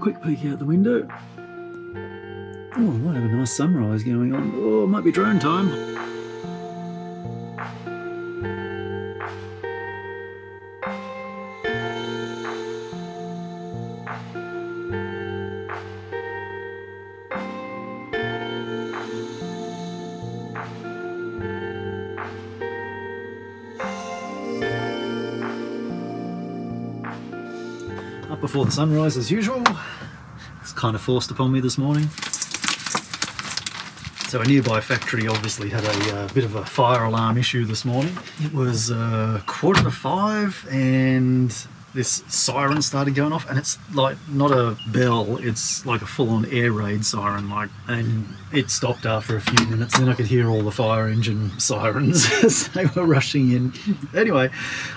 quick peek out the window. Oh, I might have a nice sunrise going on. Oh, it might be drone time. Up before the sunrise as usual. It's kind of forced upon me this morning. So a nearby factory obviously had a bit of a fire alarm issue this morning. It was 4:45 and this siren started going off, and it's like not a bell, it's like a full-on air raid siren, and it stopped after a few minutes. Then I could hear all the fire engine sirens as they were rushing in. Anyway,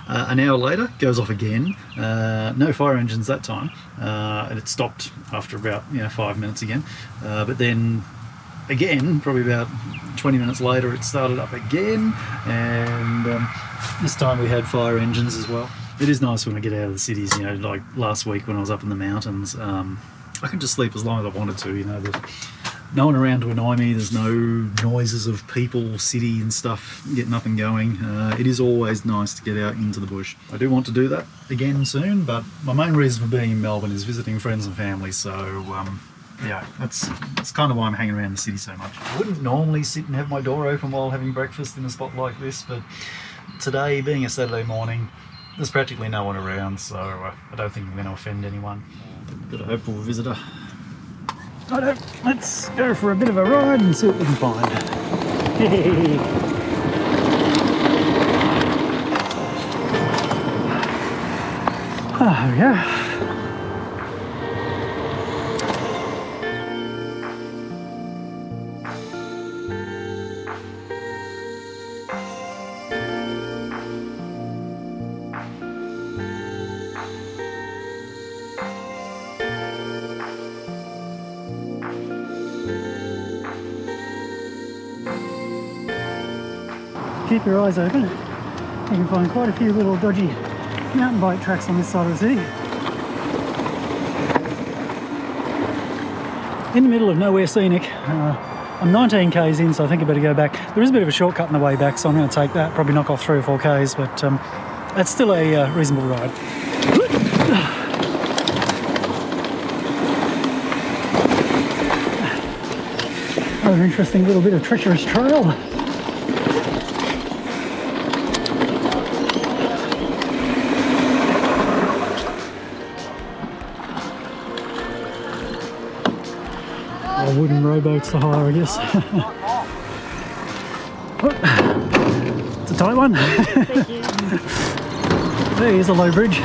an hour later goes off again. No fire engines that time, and it stopped after about 5 minutes again. But then again, probably about 20 minutes later, it started up again, and this time we had fire engines as well. It is nice when I get out of the cities, like last week when I was up in the mountains. I can just sleep as long as I wanted to, there's no one around to annoy me, there's no noises of people, city and stuff getting up and going. It is always nice to get out into the bush. I do want to do that again soon, but my main reason for being in Melbourne is visiting friends and family, so yeah, that's kind of why I'm hanging around the city so much. I wouldn't normally sit and have my door open while having breakfast in a spot like this, but today, being a Saturday morning, there's practically no one around, so I don't think I'm going to offend anyone. Got a hopeful visitor. Righto, let's go for a bit of a ride and see what we can find. Oh yeah. Keep your eyes open. You can find quite a few little dodgy mountain bike tracks on this side of the city. In the middle of nowhere scenic. I'm 19 k's in, so I think I better go back. There is a bit of a shortcut on the way back, so I'm going to take that, probably knock off 3 or 4 k's, but that's still a reasonable ride. Another interesting little bit of treacherous trail. Wooden rowboats to hire, I guess. Oh, it's a tight one. Thank you. There's a low bridge.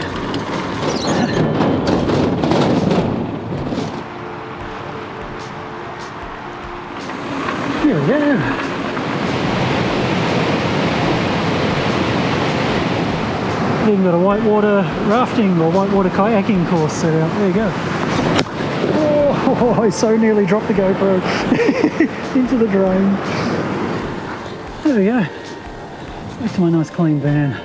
Here we go. Even got a whitewater rafting or whitewater kayaking course set out. There you go. Oh, I so nearly dropped the GoPro into the drone. There we go. Back to my nice clean van.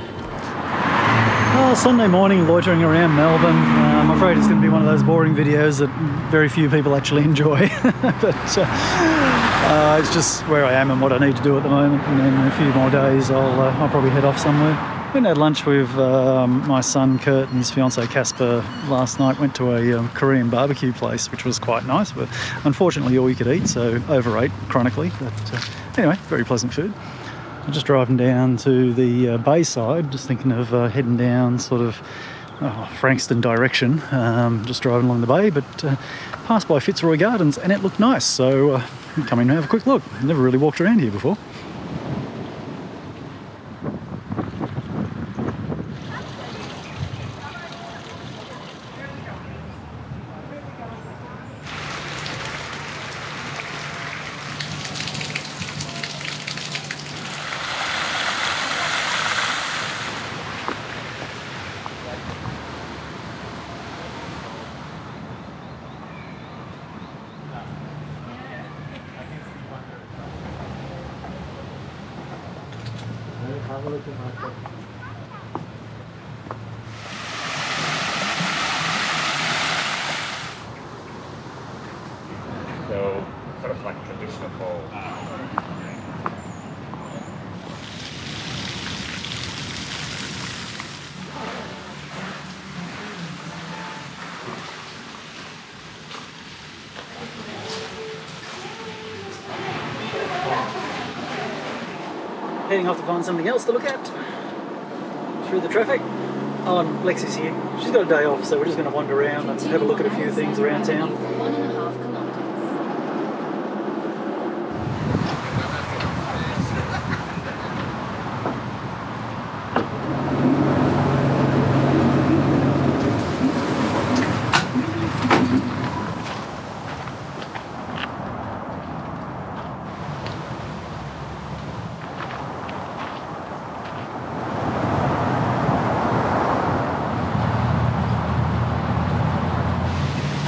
Sunday morning, loitering around Melbourne. I'm afraid it's going to be one of those boring videos that very few people actually enjoy. But it's just where I am and what I need to do at the moment. And then in a few more days, I'll probably head off somewhere. Went and had lunch with my son Kurt and his fiancée Casper last night. Went to a Korean barbecue place, which was quite nice, but unfortunately all you could eat, so overate chronically. But anyway, very pleasant food. I'm just driving down to the Bayside, just thinking of heading down sort of Frankston direction, just driving along the bay, but passed by Fitzroy Gardens and it looked nice, so come in and have a quick look. Never really walked around here before. like traditional for. Heading off to find something else to look at through the traffic. Oh, and Lexie's here. She's got a day off, so we're just going to wander around and have a look at a few things around town. 1.5 kilometres.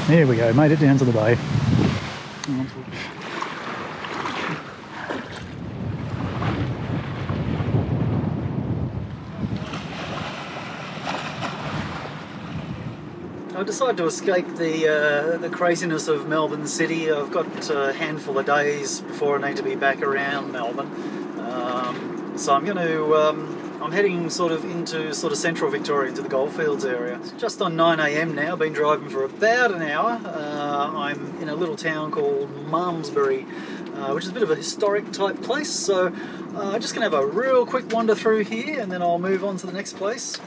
There we go, made it down to the bay. I decided to escape the craziness of Melbourne City. I've got a handful of days before I need to be back around Melbourne. So I'm going to I'm heading into central Victoria, into the Goldfields area. It's just on 9 AM now, been driving for about an hour. I'm in a little town called Malmsbury, which is a bit of a historic type place. So I'm just going to have a real quick wander through here and then I'll move on to the next place.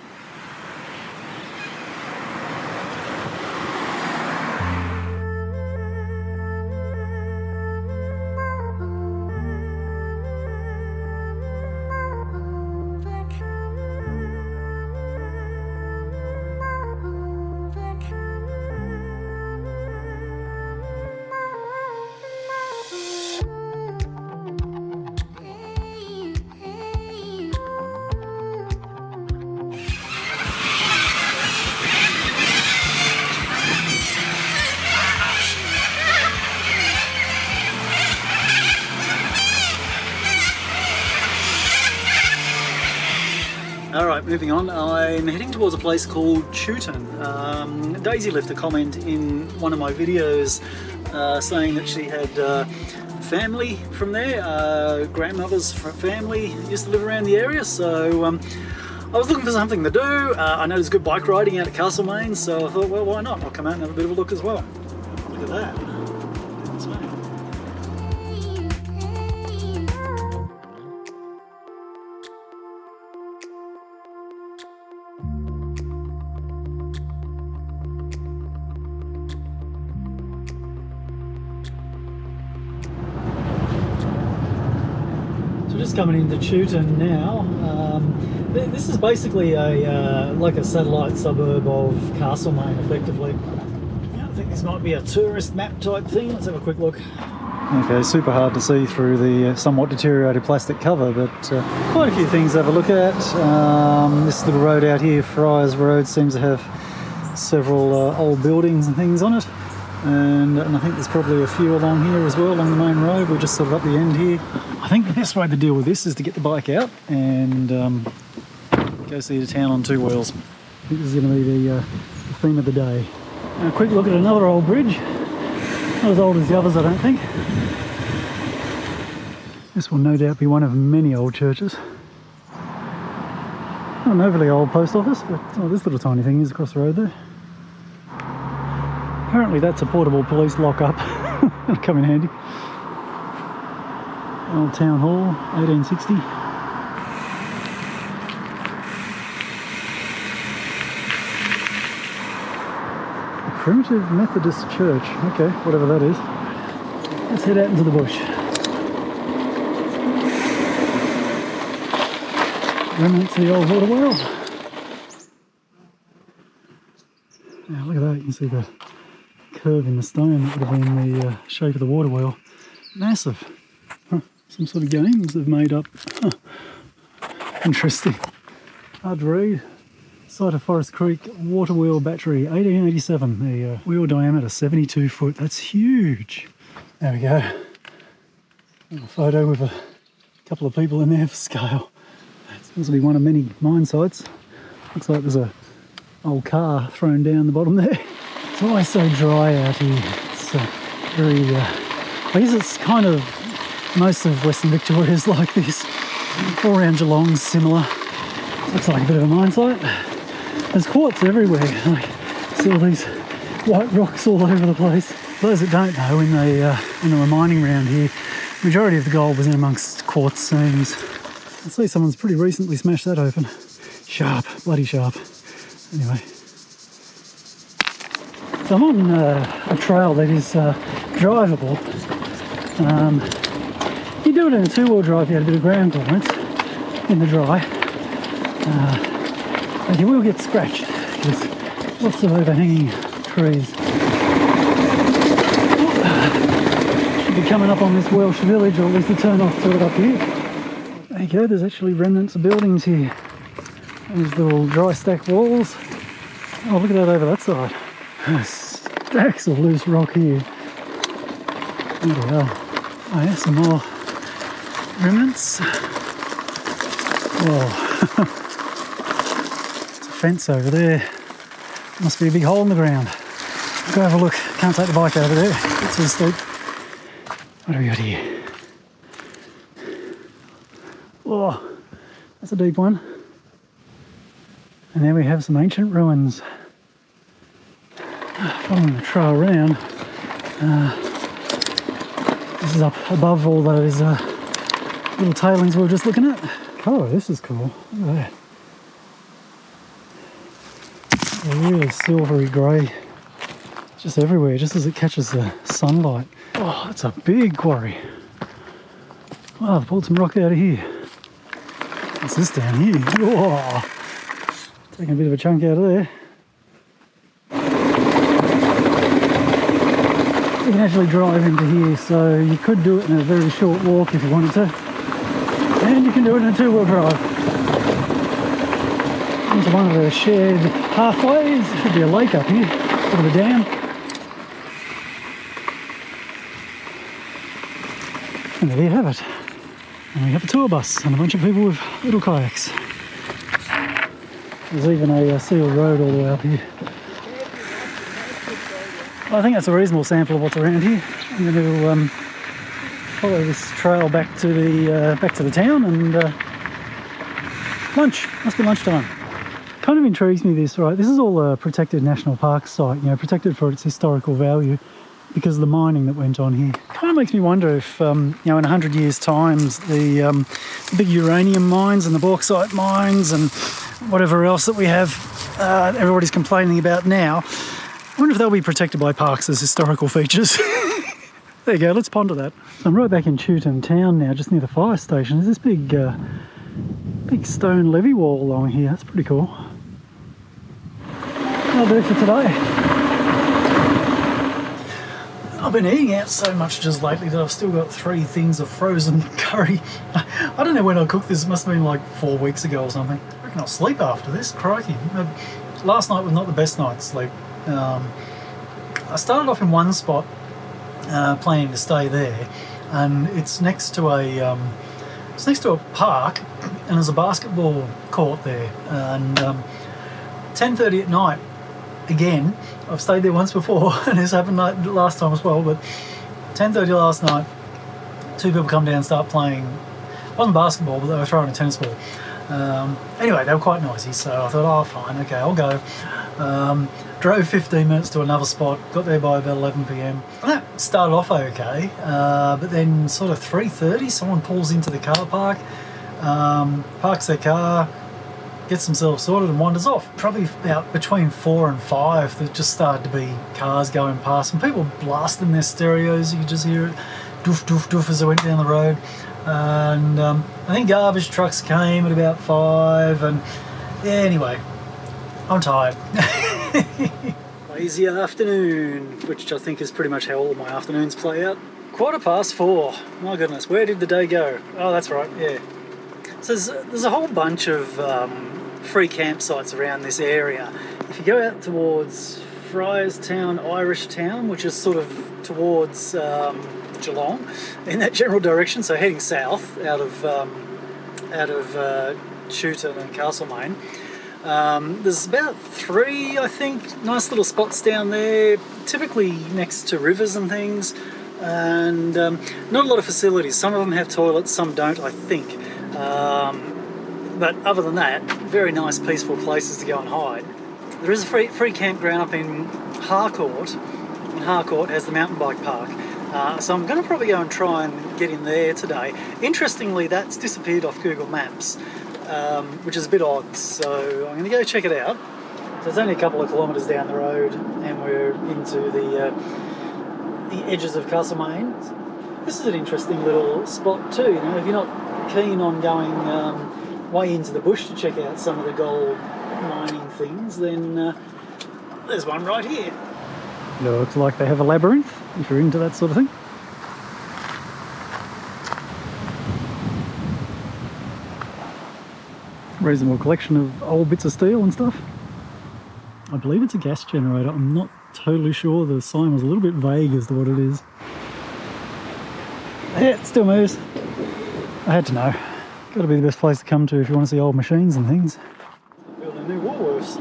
Alright, moving on. I'm heading towards a place called Chewton. Daisy left a comment in one of my videos saying that she had family from there, grandmother's family used to live around the area, so I was looking for something to do. I know there's good bike riding out at Castlemaine, so I thought, well, why not? I'll come out and have a bit of a look as well. Look at that. That's right. Just coming into Chewton now. This is basically a like a satellite suburb of Castlemaine, effectively. I think this might be a tourist map type thing. Let's have a quick look. Okay, super hard to see through the somewhat deteriorated plastic cover, but quite a few things to have a look at. This little road out here, Friars Road, seems to have several old buildings and things on it. And I think there's probably a few along here as well, along the main road. We're just sort of up the end here. I think the best way to deal with this is to get the bike out and go see the town on two wheels. I think this is going to be the theme of the day. And a quick look at another old bridge. Not as old as the others, I don't think. This will no doubt be one of many old churches. Not an overly old post office, but this little tiny thing is across the road there. Apparently that's a portable police lock-up. That'll come in handy. Old Town Hall, 1860. A Primitive Methodist Church. Okay, whatever that is. Let's head out into the bush. Remnants of the old water wheel. Now look at that, you can see the curve in the stone. That would have been the shape of the water wheel. Massive. Huh. Some sort of games they've made up. Huh. Interesting. Hard to read. Site of Forest Creek water wheel battery, 1887. The wheel diameter 72 foot. That's huge. There we go. A photo with a couple of people in there for scale. It seems to be one of many mine sites. Looks like there's a old car thrown down the bottom there. It's always so dry out here. It's very I guess it's kind of, most of Western Victoria is like this. All around Geelong's similar. Looks like a bit of a mine site. There's quartz everywhere. Like, see all these white rocks all over the place. For those that don't know, when they were mining around here, the majority of the gold was in amongst quartz seams. I see someone's pretty recently smashed that open. Sharp, bloody sharp. Anyway. So I'm on a trail that is drivable. You do it in a two-wheel drive, you had a bit of ground clearance in the dry. But you will get scratched. There's lots of overhanging trees. Should be coming up on this Welsh village, or at least a turn off to it up here. There you go, there's actually remnants of buildings here. These little dry stack walls. Oh, look at that over that side. Stacks of loose rock here. Bloody hell. Oh yeah, some more remnants. Whoa. There's a fence over there. Must be a big hole in the ground. Go have a look. Can't take the bike over there. It's too steep. What have we got here? Oh, that's a deep one. And there we have some ancient ruins. Following the trail around. This is up above all those little tailings we were just looking at. Oh, this is cool. Look at that. A really silvery grey. Just everywhere, just as it catches the sunlight. Oh, that's a big quarry. Wow, I've pulled some rock out of here. What's this down here? Oh, taking a bit of a chunk out of there. You can actually drive into here, so you could do it in a very short walk if you wanted to. And you can do it in a two-wheel drive. Into one of the shared pathways. There should be a lake up here, bit of a dam. And there you have it. And we have a tour bus and a bunch of people with little kayaks. There's even a sealed road all the way up here. Well, I think that's a reasonable sample of what's around here. I'm going to follow this trail back to the town and lunch. Must be lunchtime. Kind of intrigues me this, right? This is all a protected national park site, you know, protected for its historical value because of the mining that went on here. Kind of makes me wonder if, you know, in 100 years' time, the big uranium mines and the bauxite mines and whatever else that we have, everybody's complaining about now, I wonder if they'll be protected by parks as historical features. There you go, let's ponder that. I'm right back in Chewton town now, just near the fire station. There's this big stone levee wall along here. That's pretty cool. That'll do for today. I've been eating out so much just lately that I've still got 3 things of frozen curry. I don't know when I cooked this. It must have been like 4 weeks ago or something. I reckon I'll sleep after this. Crikey. Last night was not the best night's sleep. I started off in one spot, planning to stay there, and it's next to a park, and there's a basketball court there. And 10:30 at night, again, I've stayed there once before, and this happened last time as well. But 10:30 last night, 2 people come down and start playing. It wasn't basketball, but they were throwing a tennis ball. Anyway, they were quite noisy, so I thought, oh, fine, okay, I'll go. Drove 15 minutes to another spot, got there by about 11 p.m. And that started off okay, but then sort of 3:30, someone pulls into the car park, parks their car, gets themselves sorted and wanders off. Probably about between 4 and 5, there just started to be cars going past and people blasting their stereos. You could just hear it doof, doof, doof as they went down the road. And I think garbage trucks came at about 5, and yeah, anyway, I'm tired. Lazy afternoon, which I think is pretty much how all of my afternoons play out. 4:15. My goodness, where did the day go? Oh, that's right, yeah. So there's a whole bunch of free campsites around this area. If you go out towards Friarstown, Irish Town, which is sort of towards Geelong, in that general direction, so heading south out of Chewton and Castlemaine. There's about 3, I think, nice little spots down there, typically next to rivers and things. and not a lot of facilities. Some of them have toilets, some don't, I think. But other than that, very nice, peaceful places to go and hide. There is a free campground up in Harcourt, and Harcourt has the mountain bike park. So I'm going to probably go and try and get in there today. Interestingly, that's disappeared off Google Maps, which is a bit odd. So I'm going to go check it out. So it's only a couple of kilometres down the road, and we're into the edges of Castlemaine. This is an interesting little spot too. You know, if you're not keen on going way into the bush to check out some of the gold mining things, then there's one right here. Looks like they have a labyrinth, if you're into that sort of thing. Reasonable collection of old bits of steel and stuff. I believe it's a gas generator. I'm not totally sure. The sign was a little bit vague as to what it is. Yeah, it still moves. I had to know. Got to be the best place to come to if you want to see old machines and things. Building new Woolworths.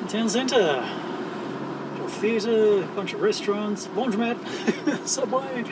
Town centre. A theatre, a bunch of restaurants, laundromat, Subway.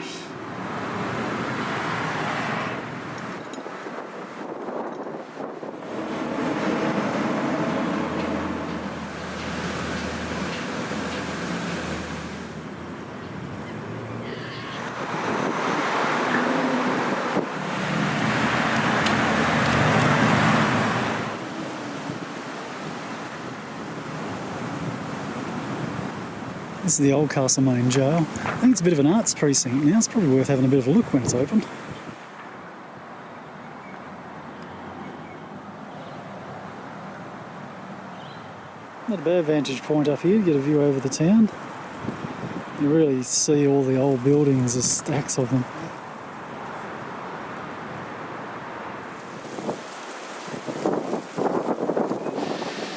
This is the old Castlemaine jail. I think it's a bit of an arts precinct now. It's probably worth having a bit of a look when it's open. Not a bad vantage point up here to get a view over the town. You really see all the old buildings, there's stacks of them.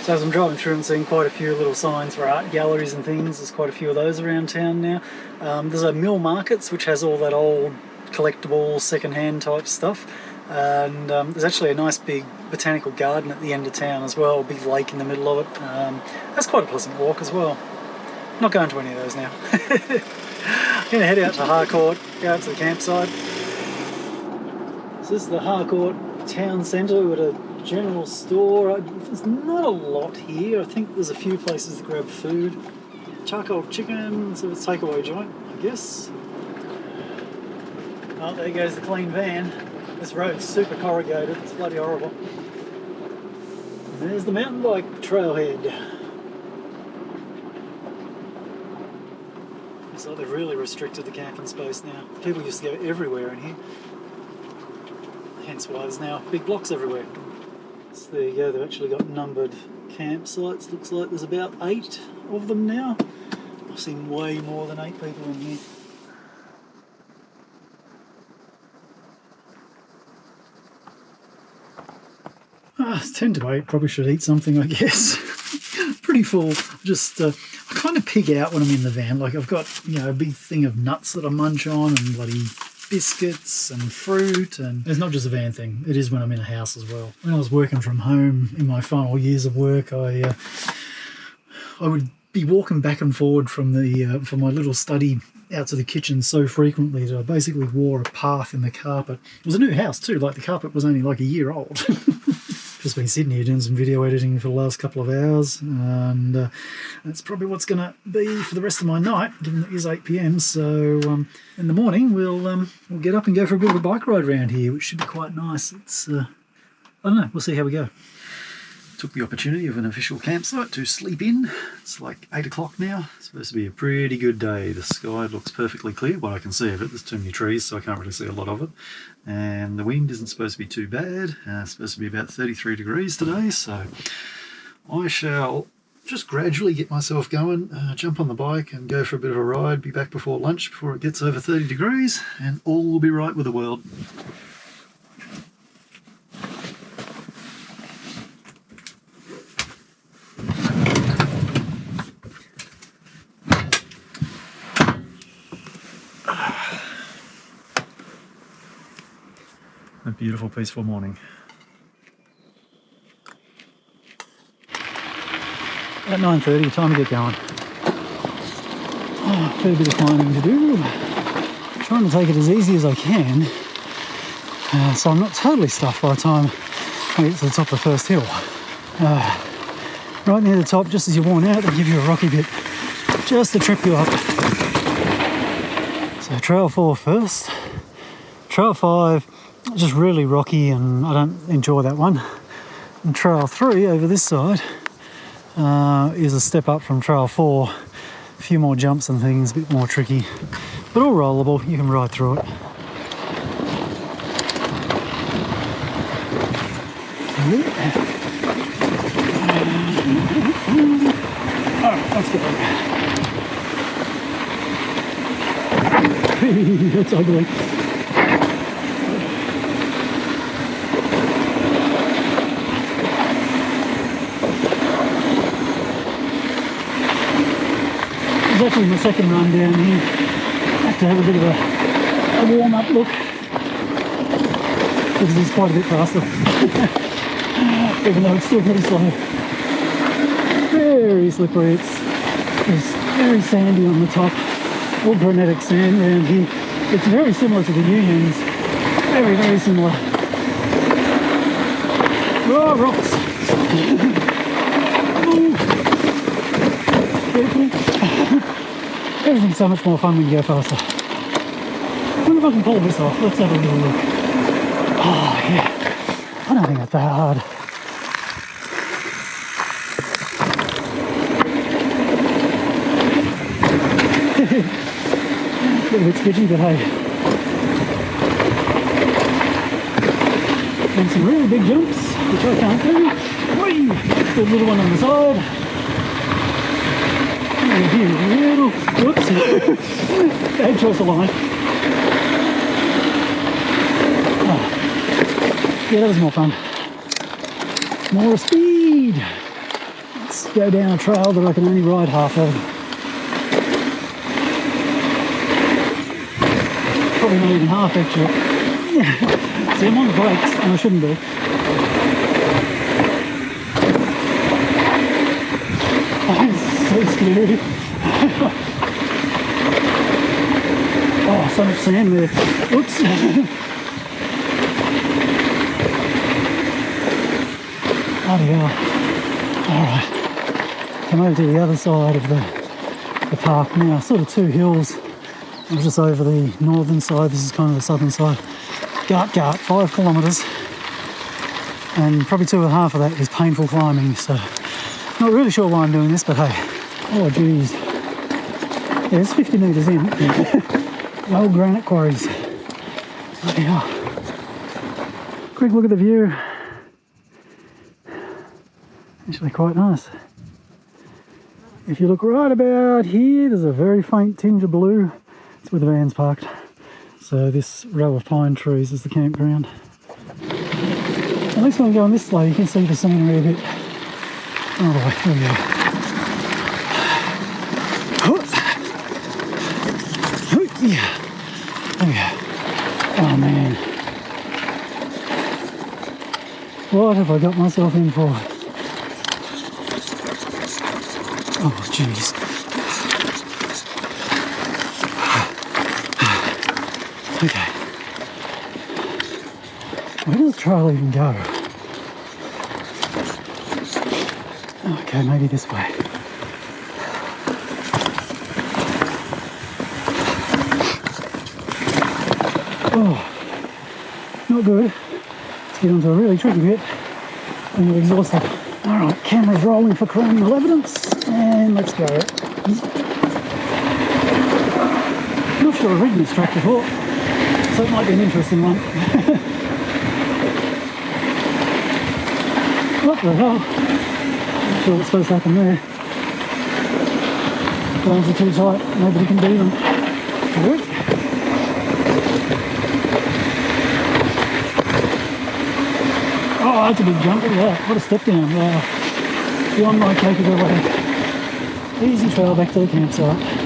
So as I'm driving through and seeing quite a few little signs for art galleries and things, there's quite a few of those around town now. There's a Mill Markets which has all that old collectible second-hand type stuff, and there's actually a nice big botanical garden at the end of town as well, a big lake in the middle of it. That's quite a pleasant walk as well. Not going to any of those now. I'm going to head out to Harcourt, go out to the campsite. So this is the Harcourt town centre with a general store. There's not a lot here. I think there's a few places to grab food. Charcoal chicken, so it's a takeaway joint, I guess. Oh, there goes the clean van. This road's super corrugated, it's bloody horrible. And there's the mountain bike trailhead. Looks like they've really restricted the camping space now. People used to go everywhere in here. Hence why there's now big blocks everywhere. So there you go, they've actually got numbered campsites. Looks like there's about 8 of them now. I've seen way more than 8 people in here. It's 10 to 8, probably should eat something, I guess. Pretty full. Just, I kind of pig out when I'm in the van. Like I've got, you know, a big thing of nuts that I munch on and bloody biscuits and fruit, and it's not just a van thing, it is when I'm in a house as well. When I was working from home in my final years of work, I would be walking back and forward from my little study out to the kitchen so frequently that I basically wore a path in the carpet. It was a new house too, like the carpet was only like a year old. Just been sitting here doing some video editing for the last couple of hours, and that's probably what's going to be for the rest of my night, given it is 8 PM. So in the morning we'll get up and go for a bit of a bike ride around here, which should be quite nice. It's I don't know, we'll see how we go. Took the opportunity of an official campsite to sleep in. It's like 8 o'clock now. It's supposed to be a pretty good day. The sky looks perfectly clear, what I can see of it. There's too many trees, so I can't really see a lot of it. And the wind isn't supposed to be too bad. It's supposed to be about 33 degrees today, so I shall just gradually get myself going, jump on the bike and go for a bit of a ride, be back before lunch, before it gets over 30 degrees, and all will be right with the world. A beautiful, peaceful morning. At 9:30, time to get going. Oh, fair bit of climbing to do. Trying to take it as easy as I can, so I'm not totally stuffed by the time I get to the top of the first hill. Right near the top, just as you're worn out, they give you a rocky bit just to trip you up. So trail 4 first. Trail 5, just really rocky, and I don't enjoy that one. And trail 3 over this side is a step up from trail 4. A few more jumps and things, a bit more tricky, but all rollable. You can ride through it. Alright, let's go. That's ugly. It's actually my second run down here. I have to have a bit of a warm-up look because it's quite a bit faster. Even though it's still pretty slow. Very slippery. It's very sandy on the top. All granitic sand around here. It's very similar to the Unions. Very, very similar. Oh, rocks. Everything's so much more fun when you go faster. I wonder if I can pull this off. Let's have a little look. Oh, yeah. I don't think that's that hard. A little bit sketchy, but hey. And some really big jumps, which I can't do. Whee! The little one on the side. And here, little, whoops. Bad choice of line. Oh. Yeah, that was more fun. More speed. Let's go down a trail that I can only ride half of. Probably not even half actually. See, I'm on the brakes and I shouldn't be. Oh, it's so scary. Oh, so much sand there. Oops. Bloody hell. Alright. Come over to the other side of the park now. Sort of two hills. I'm just over the northern side, this is kind of the southern side. Gart, 5 kilometres. And probably 2.5 of that is painful climbing, so not really sure why I'm doing this, but hey. Oh geez. Yeah, it's 50 metres in. The old granite quarries. Yeah. Quick look at the view. Actually quite nice. If you look right about here, there's a very faint tinge of blue. It's where the van's parked. So this row of pine trees is the campground. At least when I'm going this way, you can see the scenery a bit. All the way through there. Oh yeah. Oh man. What have I got myself in for? Oh jeez. Okay. Where does the trail even go? Okay, maybe this way. Oh, not good. Let's get onto a really tricky bit and you're exhausted. Alright, camera's rolling for cranial evidence and let's go. Not sure I've ridden this track before. So it might be an interesting one. What the hell? Not sure what's supposed to happen there. Lines are too tight, nobody can do them. Oh, that's a big jump, look at that. What a step down, wow. Beyond my capability. Easy trail back to the campsite.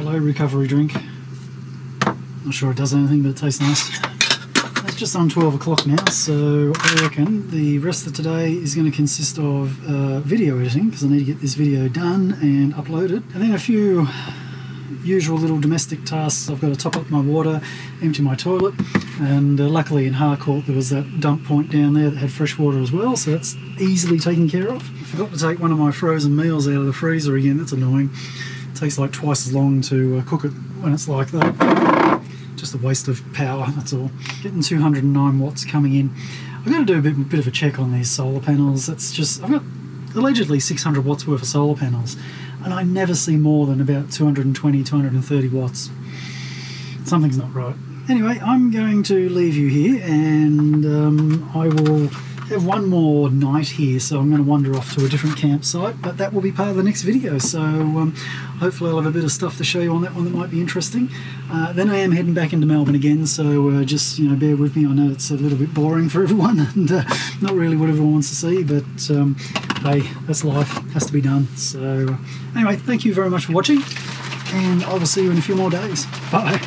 hello recovery drink. Not sure it does anything, but it tastes nice. It's just on 12 o'clock now, so I reckon the rest of today is going to consist of video editing, because I need to get this video done and uploaded, and then a few usual little domestic tasks. I've got to top up my water, empty my toilet, and luckily in Harcourt there was that dump point down there that had fresh water as well, so that's easily taken care of. I forgot to take one of my frozen meals out of the freezer again. That's annoying. It takes like twice as long to cook it when it's like that. Just a waste of power, that's all. Getting 209 watts coming in. I've got to do a bit of a check on these solar panels. That's just, I've got allegedly 600 watts worth of solar panels, and I never see more than about 220, 230 watts. Something's not right. Anyway, I'm going to leave you here, and I will have one more night here, so I'm going to wander off to a different campsite, but that will be part of the next video, so hopefully I'll have a bit of stuff to show you on that one that might be interesting. Then I am heading back into Melbourne again, so just bear with me. I know it's a little bit boring for everyone and not really what everyone wants to see, but hey, that's life, has to be done. So anyway, thank you very much for watching, and I will see you in a few more days. Bye.